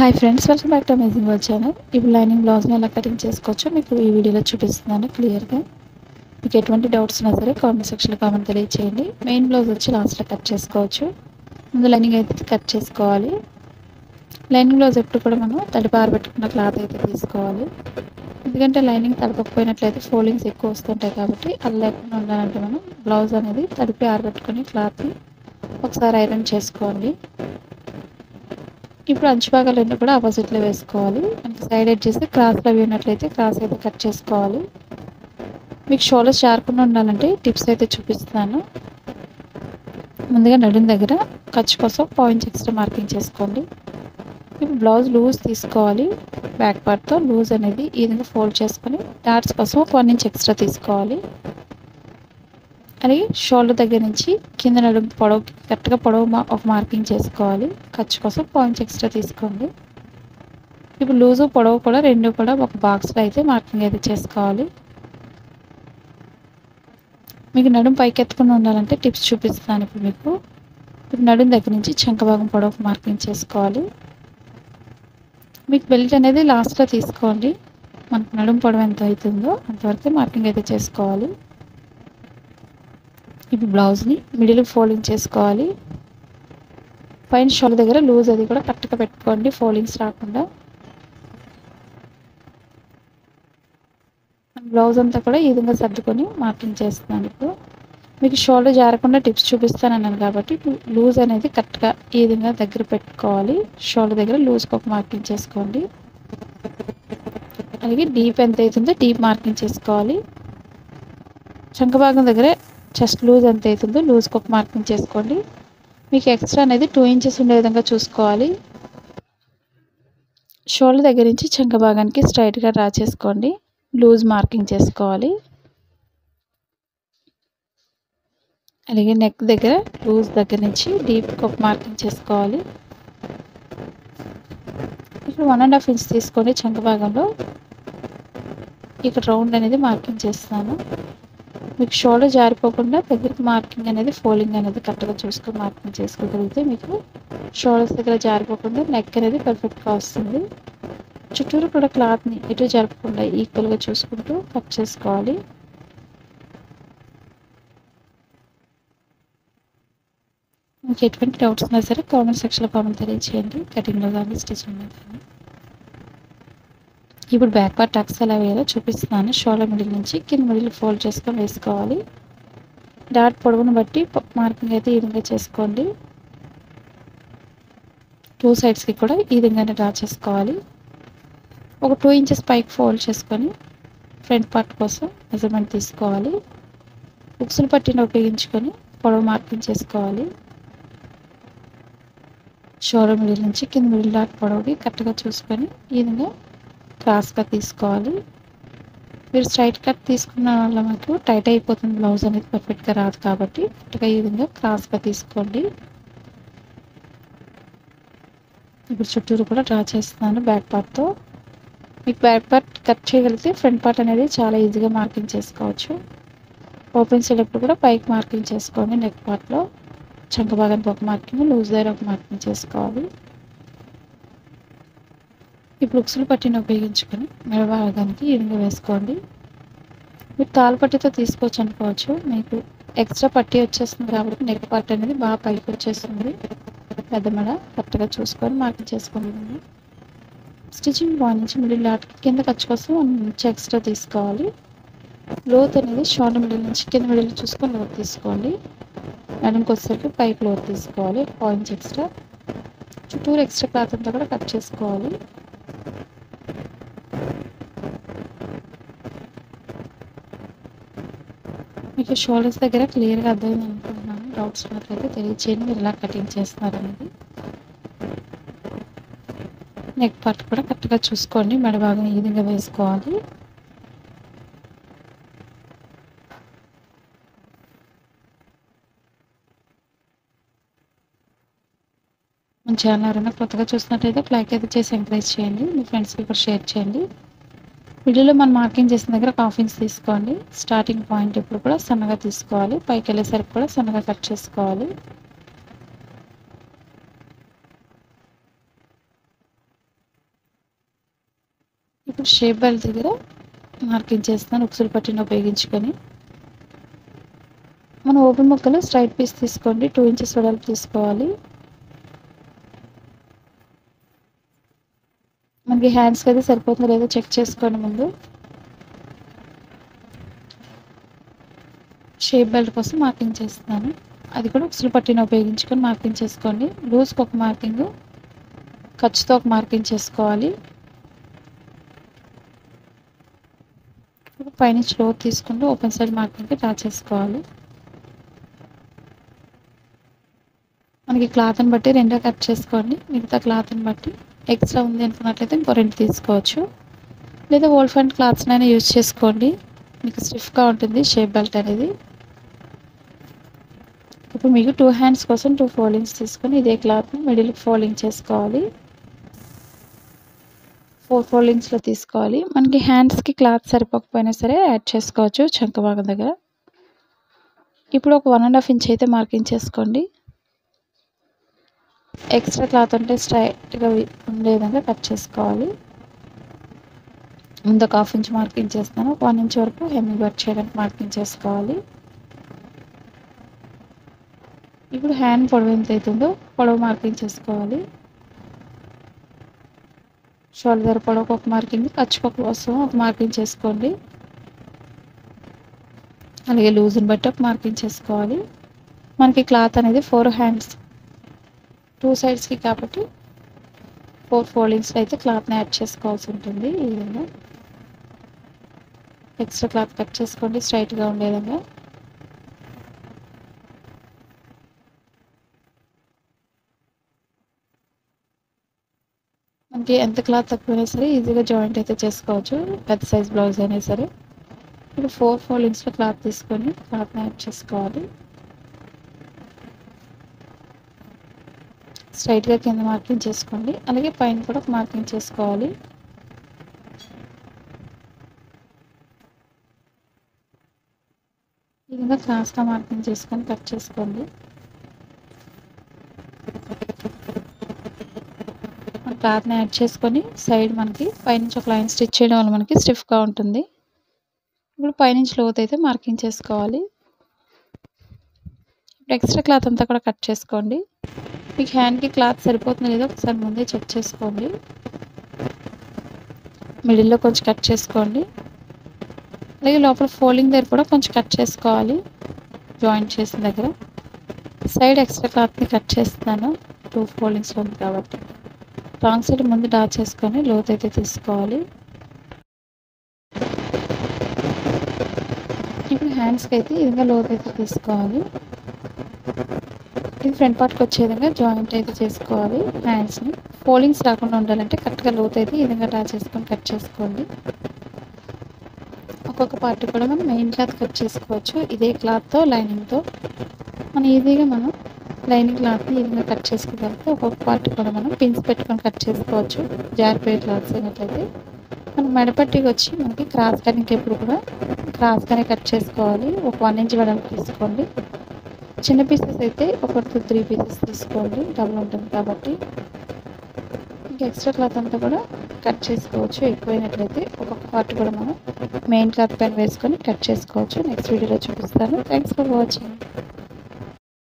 Hi friends, welcome back to amazing world channel. ఇప్పుడు lining బ్లౌజ్ని ఎలా కటింగ్ చేసుకోవచ్చో మీకు ఈ వీడియోలో చూపిస్తున్నాను క్లియర్గా. మీకు ఎటువంటి డౌట్స్ ఉన్నా సరే కామెంట్ సెక్షన్లో కామెంట్ తెలియచేయండి. మెయిన్ బ్లౌజ్ వచ్చి లాస్ట్లో కట్ చేసుకోవచ్చు. ముందు లైనింగ్ అయితే కట్ చేసుకోవాలి. లైనింగ్ బ్లౌజ్ ఎప్పుడు కూడా మనం తడిపి ఆరబెట్టుకున్న క్లాత్ అయితే తీసుకోవాలి. ఎందుకంటే లైనింగ్ తడపకపోయినట్లయితే ఫోల్డింగ్స్ ఎక్కువ వస్తుంటాయి కాబట్టి అది లేకుండా ఉండాలంటే మనం బ్లౌజ్ అనేది తడిపి ఆరబెట్టుకుని క్లాత్ని ఒకసారి ఐరన్ చేసుకోండి. ఇప్పుడు అంచు భాగాలు రెండు కూడా ఆపోజిట్లో వేసుకోవాలి. మనకి సైడ్ ఎడ్జ్ చేస్తే క్రాస్లో అవి ఉన్నట్లయితే క్రాస్ అయితే కట్ చేసుకోవాలి. మీకు షోల్డర్స్ జారకుండా ఉండాలంటే టిప్స్ అయితే చూపిస్తున్నాను. ముందుగా నడుం దగ్గర ఖర్చు కోసం పాయింట్స్ ఎక్స్ట్రా మార్కింగ్ చేసుకోండి. ఇప్పుడు బ్లౌజ్ లూజ్ తీసుకోవాలి. బ్యాక్ పార్ట్తో లూజ్ అనేది ఈ విధంగా ఫోల్డ్ చేసుకొని డాట్స్ కోసం 1 ఇంచ్ ఎక్స్ట్రా తీసుకోవాలి. అలాగే షోల్డర్ దగ్గర నుంచి కింద నడుము పొడవు కరెక్ట్గా పొడవు ఒక మార్కింగ్ చేసుకోవాలి. ఖర్చు కోసం పాయింట్స్ ఎక్స్ట్రా తీసుకోండి. ఇప్పుడు లూజు పొడవు కూడా రెండు కూడా ఒక బాక్స్లో అయితే మార్కింగ్ అయితే చేసుకోవాలి. మీకు నడుము పైకి ఎత్తుకుని ఉండాలంటే టిప్స్ చూపిస్తాను ఇప్పుడు మీకు. ఇప్పుడు నడుము దగ్గర నుంచి చంక భాగం పొడవు మార్కింగ్ చేసుకోవాలి. మీకు బెల్ట్ అనేది లాస్ట్లో తీసుకోండి. మనకు నడుము పొడవు ఎంత అవుతుందో అంతవరకు మార్కింగ్ అయితే చేసుకోవాలి. ఇప్పుడు బ్లౌజ్ని మిడిల్ ఫోల్డింగ్ చేసుకోవాలి. పైన షోల్డర్ దగ్గర లూజ్ అది కూడా కరెక్ట్గా పెట్టుకోండి, ఫోల్డింగ్స్ రాకుండా. బ్లౌజ్ అంతా కూడా ఈ విధంగా సర్దుకొని మార్కింగ్ చేస్తున్నాను. ఇప్పుడు మీకు షోల్డర్ జారకుండా టిప్స్ చూపిస్తానన్నాను కాబట్టి లూజ్ అనేది కరెక్ట్గా ఈ విధంగా దగ్గర పెట్టుకోవాలి. షోల్డర్ దగ్గర లూజ్కి ఒక మార్కింగ్ చేసుకోండి. అలాగే డీప్ ఎంత అవుతుందో డీప్ మార్కింగ్ చేసుకోవాలి. చంక భాగం దగ్గర చెస్ట్ లూజ్ ఎంత అవుతుందో లూజ్కి ఒక మార్కింగ్ చేసుకోండి. మీకు ఎక్స్ట్రా అనేది 2 ఇంచెస్ ఉండే విధంగా చూసుకోవాలి. షోల్డర్ దగ్గర నుంచి చంక భాగానికి స్ట్రైట్గా డ్రా చేసుకోండి. లూజ్ మార్కింగ్ చేసుకోవాలి. అలాగే నెక్ దగ్గర లూజ్ దగ్గర నుంచి డీప్కి ఒక మార్కింగ్ చేసుకోవాలి. ఇక్కడ 1.5 ఇంచ్ తీసుకోండి. చంక భాగంలో ఇక్కడ రౌండ్ అనేది మార్కింగ్ చేస్తున్నాను. మీకు షోల్డర్ జారిపోకుండా దగ్గరికి మార్కింగ్ అనేది ఫోల్డింగ్ అనేది కరెక్ట్గా చూసుకొని మార్కింగ్ చేసుకోగలిగితే మీకు షోల్డర్స్ దగ్గర జారిపోకుండా నెక్ అనేది పర్ఫెక్ట్గా వస్తుంది. చుట్టూరు కూడా క్లాత్ని ఎటు జరపకుండా ఈక్వల్గా చూసుకుంటూ కట్ చేసుకోవాలి. మీకు ఎటువంటి డౌట్స్ ఉన్నా సరే కామెంట్ సెక్షన్లో కామెంట్ తెలియచేయండి. కటింగ్లో కానీ స్టిచ్చింగ్లో కానీ. ఇప్పుడు బ్యాక్ పార్ట్ టక్స్ ఎలా వేయాలో చూపిస్తున్నాను. షోల్డర్ మిడిల్ నుంచి కింద మిడిల్ ఫోల్డ్ చేసుకొని వేసుకోవాలి. డాట్ పొడవును బట్టి మార్కింగ్ అయితే ఈ విధంగా చేసుకోండి. 2 సైడ్స్కి కూడా ఈ విధంగానే డ్రా చేసుకోవాలి. ఒక 2 ఇంచెస్ పైకి ఫోల్డ్ చేసుకొని ఫ్రంట్ పార్ట్ కోసం మెజర్మెంట్ తీసుకోవాలి. ఉక్సులు పట్టిని ఉపయోగించుకొని పొడవు మార్కింగ్ చేసుకోవాలి. షోల్డర్ మిడిల్ నుంచి కింద మిడిల్ డాట్ పొడవుకి కరెక్ట్గా చూసుకొని ఈ విధంగా క్రాస్గా తీసుకోవాలి. మీరు స్ట్రైట్ కట్ తీసుకున్న వల్ల మీకు టైట్ అయిపోతుంది, బ్లౌజ్ అనేది పర్ఫెక్ట్గా రాదు కాబట్టి కరెక్ట్గా ఈ విధంగా క్రాస్గా తీసుకోండి. ఇప్పుడు చుట్టూరు కూడా డ్రా చేస్తున్నాను బ్యాక్ పార్ట్తో. మీకు బ్యాక్ పార్ట్ కట్ చేయగలిగితే ఫ్రంట్ పార్ట్ అనేది చాలా ఈజీగా మార్కింగ్ చేసుకోవచ్చు. ఓపెన్ సైడ్ కూడా పైకి మార్కింగ్ చేసుకోండి. నెక్ పార్ట్లో చంక భాగానికి ఒక మార్కింగ్, లూజ్ దగ్గర ఒక మార్కింగ్ చేసుకోవాలి. ఇప్పుడు ఉక్సులు పట్టిని ఉపయోగించుకొని మెడ భాగానికి ఈ విధంగా వేసుకోండి. మీరు తాళ్ళు పట్టితో తీసుకోవచ్చు అనుకోవచ్చు. మీకు ఎక్స్ట్రా పట్టి వచ్చేస్తుంది కాబట్టి నెక్ పార్ట్ అనేది బాగా పైకి వచ్చేస్తుంది. పెద్ద మెడ కరెక్ట్గా చూసుకొని మార్కింగ్ చేసుకోండి. స్టిచ్చింగ్ పాయింట్ నుంచి మిడిల్ డాట్ కింద ఖర్చు కోసం 1 ఇంచ్ ఎక్స్ట్రా తీసుకోవాలి. లోత్ అనేది షోల్డర్ మిడిల్ నుంచి కింద మిడిల్ చూసుకొని లోత్ తీసుకోండి. నడుముకి వచ్చేసరికి పైకి లోత్ తీసుకోవాలి. 1 ఇంచ్ ఎక్స్ట్రా. చుట్టూరు ఎక్స్ట్రా క్లాత్ అంతా కూడా కట్ చేసుకోవాలి. మీకు షోల్డర్స్ దగ్గర క్లియర్గా అర్థమైంది అనుకుంటున్నాను. డౌట్స్ ఉన్నట్లయితే తెలియచేయండి మీరు ఎలా కటింగ్ చేస్తున్నారు అనేది. నెక్ పార్ట్ కూడా కరెక్ట్గా చూసుకోండి. మెడ భాగం ఈ విధంగా వేసుకోవాలి. మన ఛానల్ ఎవరైనా కొత్తగా చూసినట్లయితే లైక్ అయితే చేసి ఎంకరేజ్ చేయండి. మీ ఫ్రెండ్స్కి కూడా షేర్ చేయండి. వీడియోలో మనం మార్కింగ్ చేసిన దగ్గర 1/2 ఇంచ్ తీసుకోండి. స్టార్టింగ్ పాయింట్ ఇప్పుడు కూడా సన్నగా తీసుకోవాలి. పైకి వెళ్ళేసరికి కూడా సన్నగా కట్ చేసుకోవాలి. ఇప్పుడు షేప్ బెల్ట్ దగ్గర మార్కింగ్ చేస్తున్నాను ఉక్సులు పట్టీని ఉపయోగించుకొని. మనం ఓపెన్ ముక్కలు స్ట్రైట్ పీస్ తీసుకోండి, 2 ఇంచెస్ వెడల్పు తీసుకోవాలి. మనకి హ్యాండ్స్కి అయితే సరిపోతుందో లేదో చెక్ చేసుకోండి. ముందు షేప్ బెల్ట్ కోసం మార్కింగ్ చేస్తున్నాను, అది కూడా ఉక్సులు పట్టీని ఉపయోగించుకొని మార్కింగ్ చేసుకోండి. లూజ్కి ఒక మార్కింగ్, ఖర్చుతో ఒక మార్కింగ్ చేసుకోవాలి. పైనుంచి లోతు తీసుకుంటూ ఓపెన్ సైడ్ మార్కింగ్కి డ్రా చేసుకోవాలి. మనకి క్లాత్ని బట్టి రెండో కట్ చేసుకోండి. మిగతా క్లాత్ని బట్టి ఎక్స్ట్రా ఉంది అనుకున్నట్లయితే ఇంకో 2 తీసుకోవచ్చు, లేదా ఓల్డ్ ఫ్రంట్ క్లాత్స్నైనా యూజ్ చేసుకోండి, మీకు స్టిఫ్గా ఉంటుంది షేప్ బెల్ట్ అనేది. ఇప్పుడు మీకు 2 హ్యాండ్స్ కోసం 2 ఫోల్డింగ్స్ తీసుకొని ఇదే క్లాత్ని మిడిల్కి ఫోల్డింగ్ చేసుకోవాలి. 4 ఫోల్డింగ్స్లో తీసుకోవాలి. మనకి హ్యాండ్స్కి క్లాత్ సరిపోకపోయినా సరే యాడ్ చేసుకోవచ్చు చంక భాగం దగ్గర. ఇప్పుడు ఒక 1.5 ఇంచ్ అయితే మార్కింగ్ చేసుకోండి. ఎక్స్ట్రా క్లాత్ ఉంటే స్ట్రైట్గా ఉండే విధంగా కట్ చేసుకోవాలి. ముందు ఒక 1/2 ఇంచ్ మార్కింగ్ చేస్తాను. 1 ఇంచ్ వరకు హెమ్మింగ్ వర్క్ చేయడానికి మార్కింగ్ చేసుకోవాలి. ఇప్పుడు హ్యాండ్ పొడవు ఎంత అవుతుందో పొడవు మార్కింగ్ చేసుకోవాలి. షోల్డర్ పొడవుకు ఒక మార్కింగ్, ఖర్చుకు కోసం ఒక మార్కింగ్ చేసుకోండి. అలాగే లూజ్ని బట్టి ఒక మార్కింగ్ చేసుకోవాలి. మనకి క్లాత్ అనేది 4 హ్యాండ్స్ 2 సైడ్స్కి కాబట్టి 4 ఫోల్డింగ్స్లో అయితే క్లాత్ని యాడ్ చేసుకోవాల్సి ఉంటుంది. ఈ విధంగా ఎక్స్ట్రా క్లాత్ కట్ చేసుకోండి స్ట్రైట్గా ఉండే విధంగా. మనకి ఎంత క్లాత్ తక్కువైనా సరే ఈజీగా జాయింట్ అయితే చేసుకోవచ్చు, పెద్ద సైజ్ బ్లౌజ్ అయినా సరే. ఇప్పుడు 4 ఫోల్డింగ్స్లో క్లాత్ తీసుకొని క్లాత్ని యాడ్ చేసుకోవాలి. స్ట్రైట్గా కింద మార్కింగ్ చేసుకోండి, అలాగే పైన కూడా ఒక మార్కింగ్ చేసుకోవాలి. ఈ విధంగా క్రాస్గా మార్కింగ్ చేసుకొని కట్ చేసుకోండి. క్లాత్ని యాడ్ చేసుకొని సైడ్ మనకి పైనుంచి ఒక లైన్ స్టిచ్ చేయడం వల్ల మనకి స్టిఫ్గా ఉంటుంది. ఇప్పుడు పైనుంచి లోతు అయితే మార్కింగ్ చేసుకోవాలి. ఇప్పుడు ఎక్స్ట్రా క్లాత్ అంతా కూడా కట్ చేసుకోండి. మీకు హ్యాండ్కి క్లాత్ సరిపోతుందో లేదో ఒకసారి ముందే చెక్ చేసుకోండి. మిడిల్లో కొంచెం కట్ చేసుకోండి, అలాగే లోపల ఫోల్డింగ్ దగ్గర కూడా కొంచెం కట్ చేసుకోవాలి. జాయింట్ చేసిన దగ్గర సైడ్ ఎక్స్ట్రా క్లాత్ని కట్ చేస్తున్నాను, 2 ఫోల్డింగ్స్లో ఉంది కాబట్టి. రాంగ్ సైడ్ ముందు డ్రా చేసుకొని లోతు అయితే తీసుకోవాలి. ఇప్పుడు హ్యాండ్స్కి అయితే ఈ విధంగా లోతు అయితే తీసుకోవాలి. ఇది ఫ్రంట్ పార్ట్కి వచ్చే విధంగా జాయింట్ అయితే చేసుకోవాలి. హ్యాండ్స్ని ఫోల్డింగ్స్ రాకుండా ఉండాలంటే కరెక్ట్గా లోతు అయితే ఈ విధంగా డ్రా చేసుకొని కట్ చేసుకోండి. ఒక్కొక్క పార్ట్ కూడా మనం మెయిన్ క్లాత్ కట్ చేసుకోవచ్చు. ఇదే క్లాత్తో లైనింగ్తో మనం ఈజీగా మనం లైనింగ్ క్లాత్ని ఈ విధంగా కట్ చేసుకోగలిగితే ఒక్కొక్క పార్ట్ కూడా మనం పిన్స్ పెట్టుకొని కట్ చేసుకోవచ్చు. జారిపోయే క్లాత్స్ అయినట్లయితే మనం మెడపట్టికి వచ్చి మనకి క్రాస్ కటింగ్ ఎప్పుడు కూడా క్రాస్గానే కట్ చేసుకోవాలి. ఒక 1 ఇంచ్ వెడల్పు తీసుకోండి. చిన్న పీసెస్ అయితే ఒక 2-3 పీసెస్ తీసుకోండి, డబుల్ ఉంటుంది కాబట్టి. ఇంకా ఎక్స్ట్రా క్లాత్ అంతా కూడా కట్ చేసుకోవచ్చు. ఎక్కువైనట్లయితే ఒక్కొక్క పార్ట్ కూడా మనం మెయిన్ క్లాత్ పైన వేసుకొని కట్ చేసుకోవచ్చు. నెక్స్ట్ వీడియోలో చూపిస్తాను. Thanks for watching.